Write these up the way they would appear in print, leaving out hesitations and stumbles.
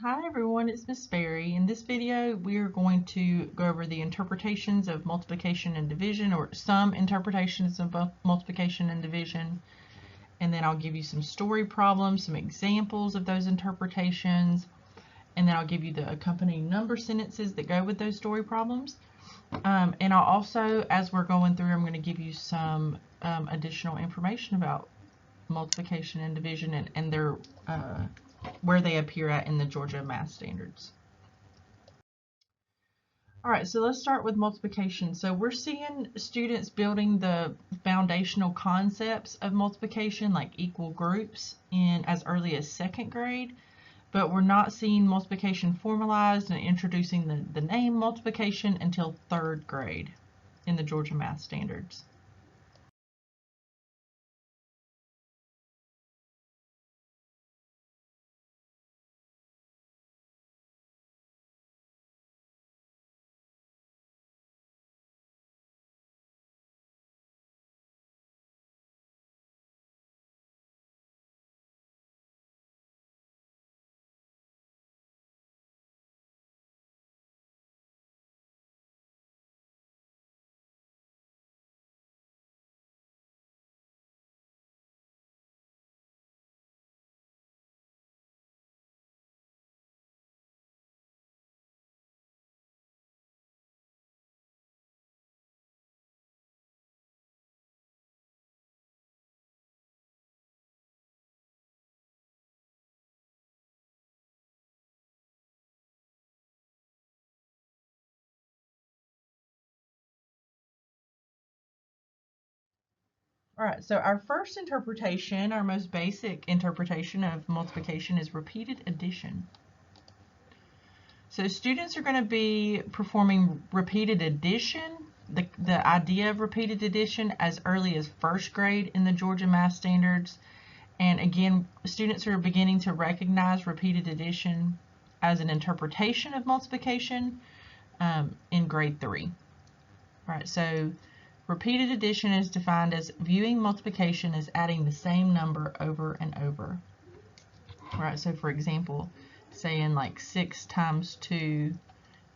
Hi everyone, it's Miss Berry. In this video, we are going to go over the interpretations of multiplication and division, or some interpretations of both multiplication and division. And then I'll give you some story problems, some examples of those interpretations, and then I'll give you the accompanying number sentences that go with those story problems. And I'll also, as we're going through, I'm going to give you some additional information about multiplication and division and their where they appear at in the Georgia Math Standards. All right, so let's start with multiplication. So we're seeing students building the foundational concepts of multiplication, like equal groups, in as early as second grade, but we're not seeing multiplication formalized and introducing the name multiplication until third grade in the Georgia Math Standards. All right, so our first interpretation, our most basic interpretation of multiplication, is repeated addition. So students are going to be performing repeated addition, the idea of repeated addition, as early as first grade in the Georgia Math Standards. And again, students are beginning to recognize repeated addition as an interpretation of multiplication in grade 3. All right, so repeated addition is defined as viewing multiplication as adding the same number over and over. All right, so for example, saying like 6 times 2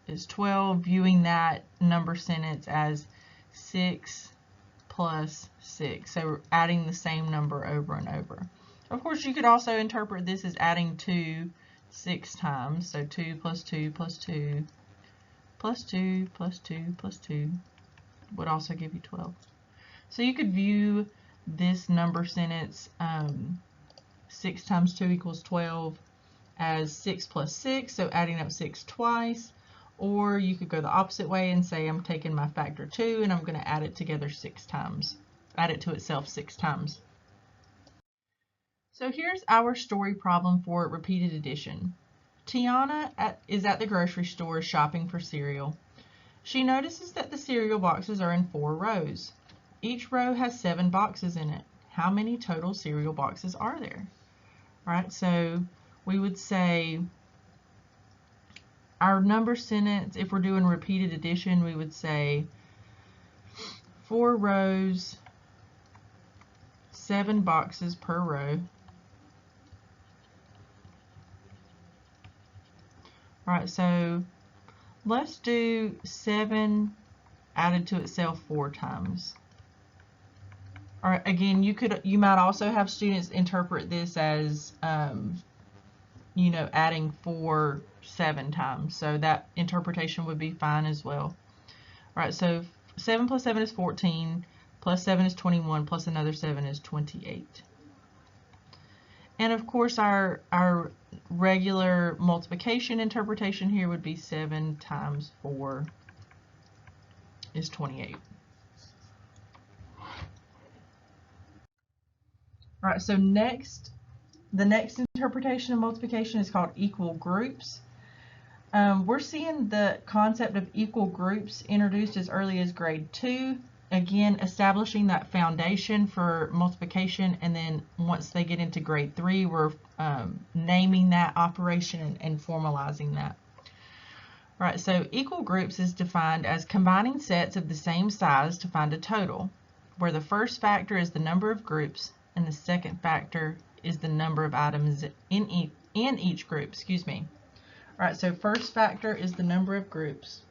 is 12, viewing that number sentence as 6 plus 6. So we're adding the same number over and over. Of course, you could also interpret this as adding 2 6 times. So 2 plus 2 plus 2 plus 2 plus 2 plus 2 would also give you 12. So you could view this number sentence, 6 times 2 equals 12, as 6 plus 6, so adding up 6 twice. Or you could go the opposite way and say I'm taking my factor 2 and I'm going to add it together 6 times. Add it to itself 6 times. So here's our story problem for repeated addition. Tiana is at the grocery store shopping for cereal. She notices that the cereal boxes are in 4 rows. Each row has 7 boxes in it. How many total cereal boxes are there? All right, so we would say our number sentence, if we're doing repeated addition, we would say 4 rows, 7 boxes per row. All right, so let's do 7 added to itself 4 times. All right, again, you might also have students interpret this as you know, adding 4 7 times. So that interpretation would be fine as well. All right, so 7 plus 7 is 14, plus 7 is 21, plus another 7 is 28. And of course, our regular multiplication interpretation here would be 7 times 4 is 28. All right, so the next interpretation of multiplication is called equal groups. We're seeing the concept of equal groups introduced as early as grade 2. Again, establishing that foundation for multiplication, and then once they get into grade 3, we're naming that operation and formalizing that. All right, so equal groups is defined as combining sets of the same size to find a total, where the first factor is the number of groups and the second factor is the number of items in each group. All right, so first factor is the number of groups.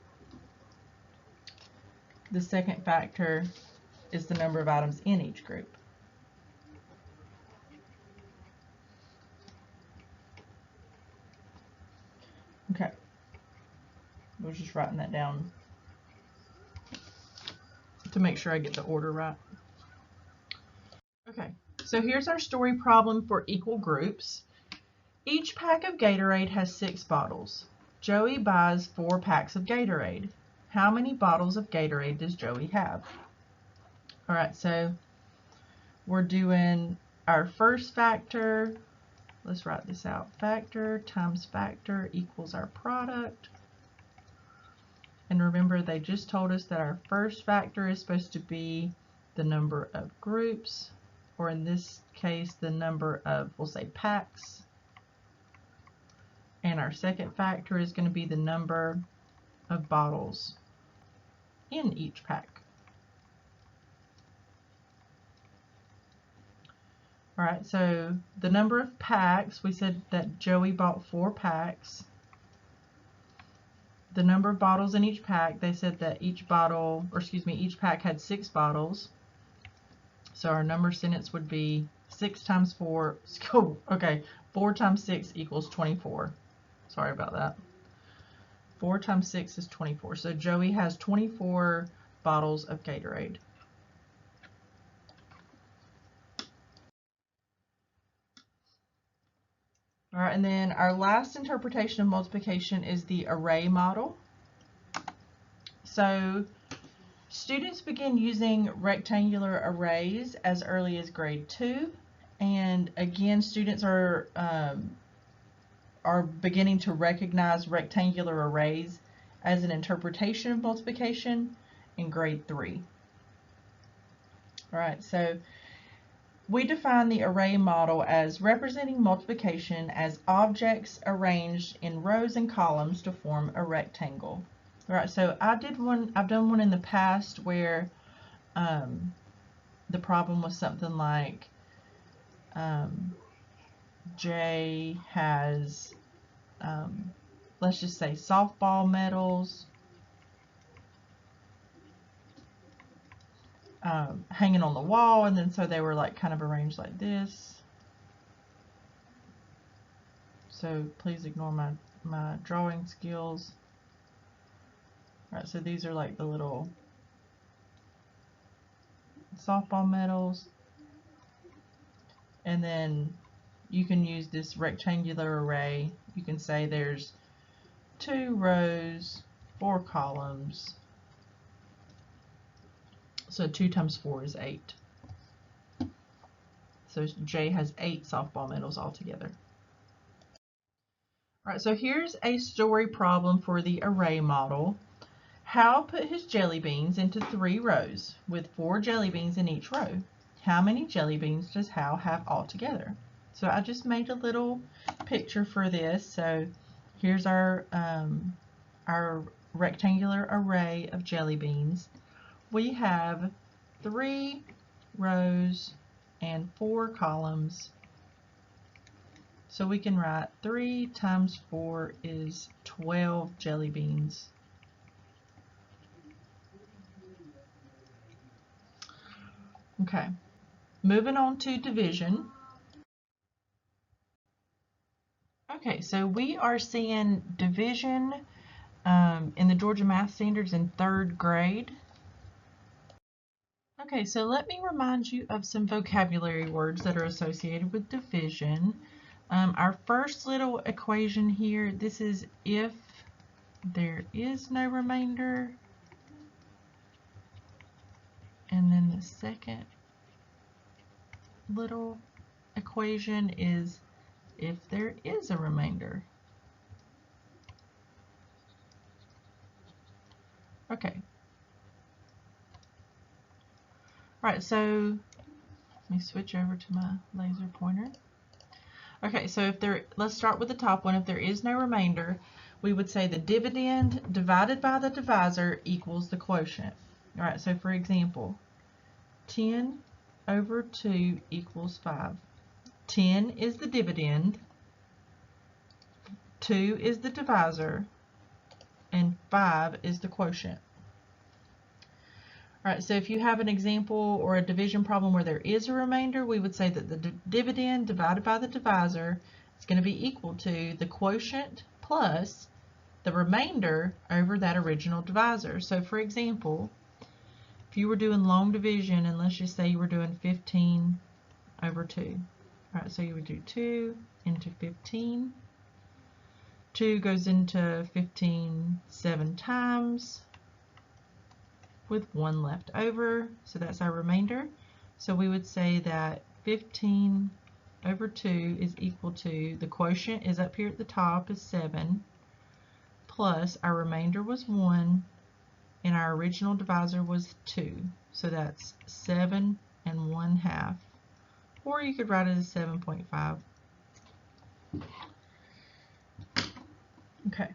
The second factor is the number of items in each group. Okay, I was just writing that down to make sure I get the order right. Okay, so here's our story problem for equal groups. Each pack of Gatorade has 6 bottles. Joey buys 4 packs of Gatorade. How many bottles of Gatorade does Joey have? All right, so we're doing our first factor. Let's write this out. Factor times factor equals our product. And remember, they just told us that our first factor is supposed to be the number of groups, or in this case, the number of, we'll say, packs. And our second factor is going to be the number of bottles in each pack. All right, so the number of packs, we said that Joey bought 4 packs. The number of bottles in each pack, they said that each pack had 6 bottles. So our number sentence would be 6 times 4, okay, 4 times 6 equals 24. Sorry about that. 4 times 6 is 24. So Joey has 24 bottles of Gatorade. All right, and then our last interpretation of multiplication is the array model. So students begin using rectangular arrays as early as grade 2, and again, students are beginning to recognize rectangular arrays as an interpretation of multiplication in grade 3. All right, so we define the array model as representing multiplication as objects arranged in rows and columns to form a rectangle. All right, so I've done one in the past where the problem was something like Jay has, let's just say, softball medals hanging on the wall, and then so they were like kind of arranged like this. So please ignore my drawing skills. All right, so these are like the little softball medals, and then you can use this rectangular array. You can say there's 2 rows, 4 columns. So 2 times 4 is 8. So Jay has 8 softball medals altogether. All right, so here's a story problem for the array model. Hal put his jelly beans into 3 rows with 4 jelly beans in each row. How many jelly beans does Hal have altogether? So I just made a little picture for this. So here's our rectangular array of jelly beans. We have 3 rows and 4 columns. So we can write 3 times 4 is 12 jelly beans. Okay, moving on to division. Okay, so we are seeing division in the Georgia Math Standards in 3rd grade. Okay, so let me remind you of some vocabulary words that are associated with division. Our first little equation here, this is if there is no remainder. And then the second little equation is if there is a remainder. Okay. All right, so let me switch over to my laser pointer. Okay, so let's start with the top one. If there is no remainder, we would say the dividend divided by the divisor equals the quotient. All right, so for example, 10 over 2 equals 5. 10 is the dividend. 2 is the divisor, and 5 is the quotient. All right, so if you have an example or a division problem where there is a remainder, we would say that the dividend divided by the divisor is going to be equal to the quotient plus the remainder over that original divisor. So for example, if you were doing long division, and let's just say you were doing 15 over 2. All right, so you would do 2 into 15. 2 goes into 15 7 times, with 1 left over, so that's our remainder. So we would say that 15 over 2 is equal to, the quotient is up here at the top is 7, plus our remainder was 1, and our original divisor was 2. So that's 7 1/2, or you could write it as 7.5. Okay.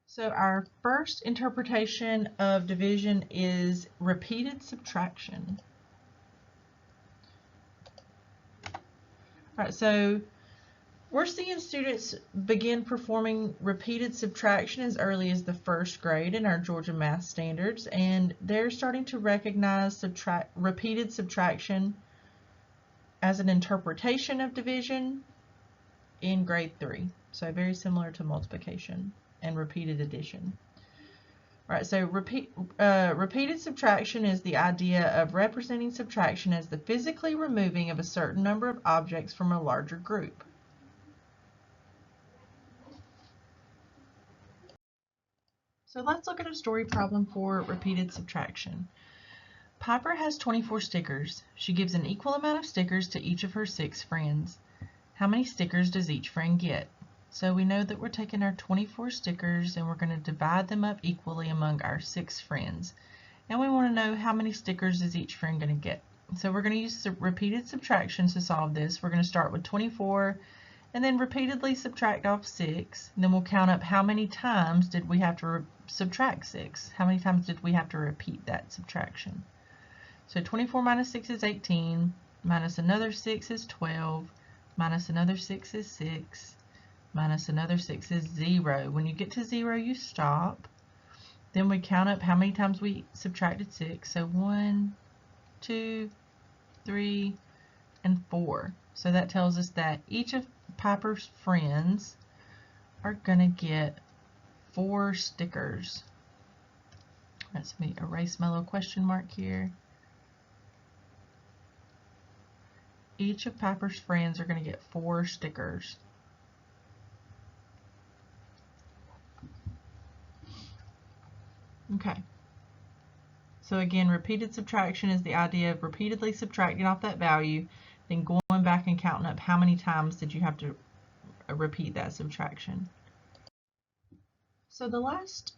So our first interpretation of division is repeated subtraction. All right, so we're seeing students begin performing repeated subtraction as early as the 1st grade in our Georgia Math Standards, and they're starting to recognize repeated subtraction as an interpretation of division in grade 3. So very similar to multiplication and repeated addition. All right, so repeated subtraction is the idea of representing subtraction as the physically removing of a certain number of objects from a larger group. So let's look at a story problem for repeated subtraction. Piper has 24 stickers. She gives an equal amount of stickers to each of her 6 friends. How many stickers does each friend get? So we know that we're taking our 24 stickers and we're going to divide them up equally among our 6 friends. And we want to know how many stickers is each friend going to get. So we're going to use repeated subtraction to solve this. We're going to start with 24 and then repeatedly subtract off 6. And then we'll count up how many times did we have to subtract 6. How many times did we have to repeat that subtraction? So 24 minus 6 is 18, minus another 6 is 12, minus another 6 is 6, minus another 6 is 0. When you get to 0, you stop. Then we count up how many times we subtracted 6. So 1, 2, 3, and 4. So that tells us that each of Piper's friends are going to get 4 stickers. Let's erase my little question mark here. Each of Piper's friends are going to get 4 stickers. Okay. So again, repeated subtraction is the idea of repeatedly subtracting off that value, then going back and counting up how many times did you have to repeat that subtraction. So the last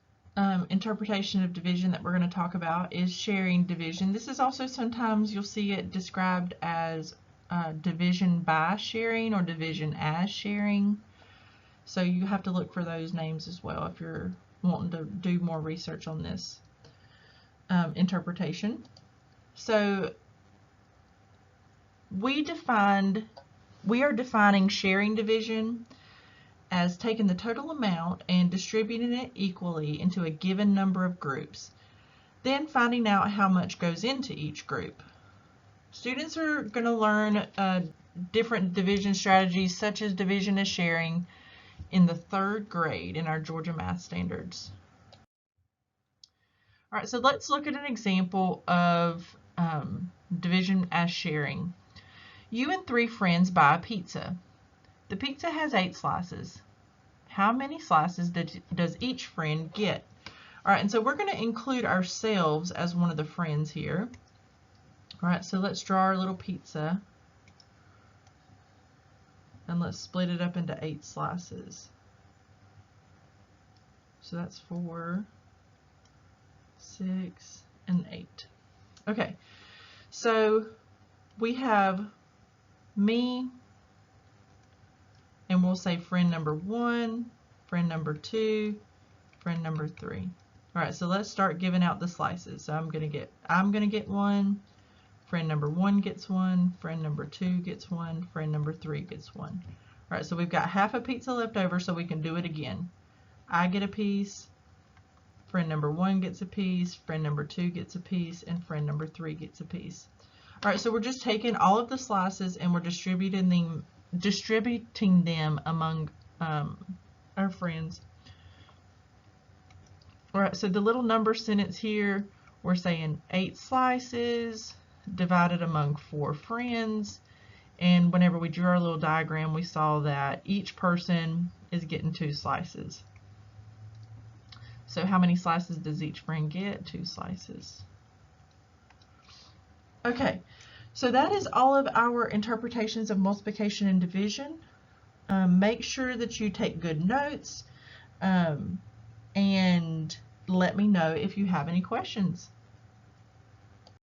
interpretation of division that we're going to talk about is sharing division. This is also sometimes you'll see it described as division by sharing or division as sharing. So you have to look for those names as well if you're wanting to do more research on this interpretation. So we are defining sharing division as taking the total amount and distributing it equally into a given number of groups, then finding out how much goes into each group. Students are going to learn different division strategies such as division as sharing in the 3rd grade in our Georgia Math Standards. All right, so let's look at an example of division as sharing. You and 3 friends buy a pizza. The pizza has 8 slices. How many slices does each friend get? All right, and so we're going to include ourselves as one of the friends here. All right, so let's draw our little pizza. And let's split it up into 8 slices. So that's 4, 6, and 8. Okay, so we have me, and we'll say friend number 1, friend number 2, friend number 3. All right, so let's start giving out the slices. So I'm gonna get 1, friend number 1 gets 1, friend number 2 gets 1, friend number 3 gets 1. All All right, so we've got half a pizza left over, so we can do it again. I get a piece, friend number 1 gets a piece, friend number 2 gets a piece, and friend number 3 gets a piece. All right, so we're just taking all of the slices and we're distributing them among our friends. All right, so the little number sentence here, we're saying 8 slices divided among 4 friends. And whenever we drew our little diagram, we saw that each person is getting 2 slices. So how many slices does each friend get? 2 slices. Okay, so that is all of our interpretations of multiplication and division. Make sure that you take good notes and let me know if you have any questions.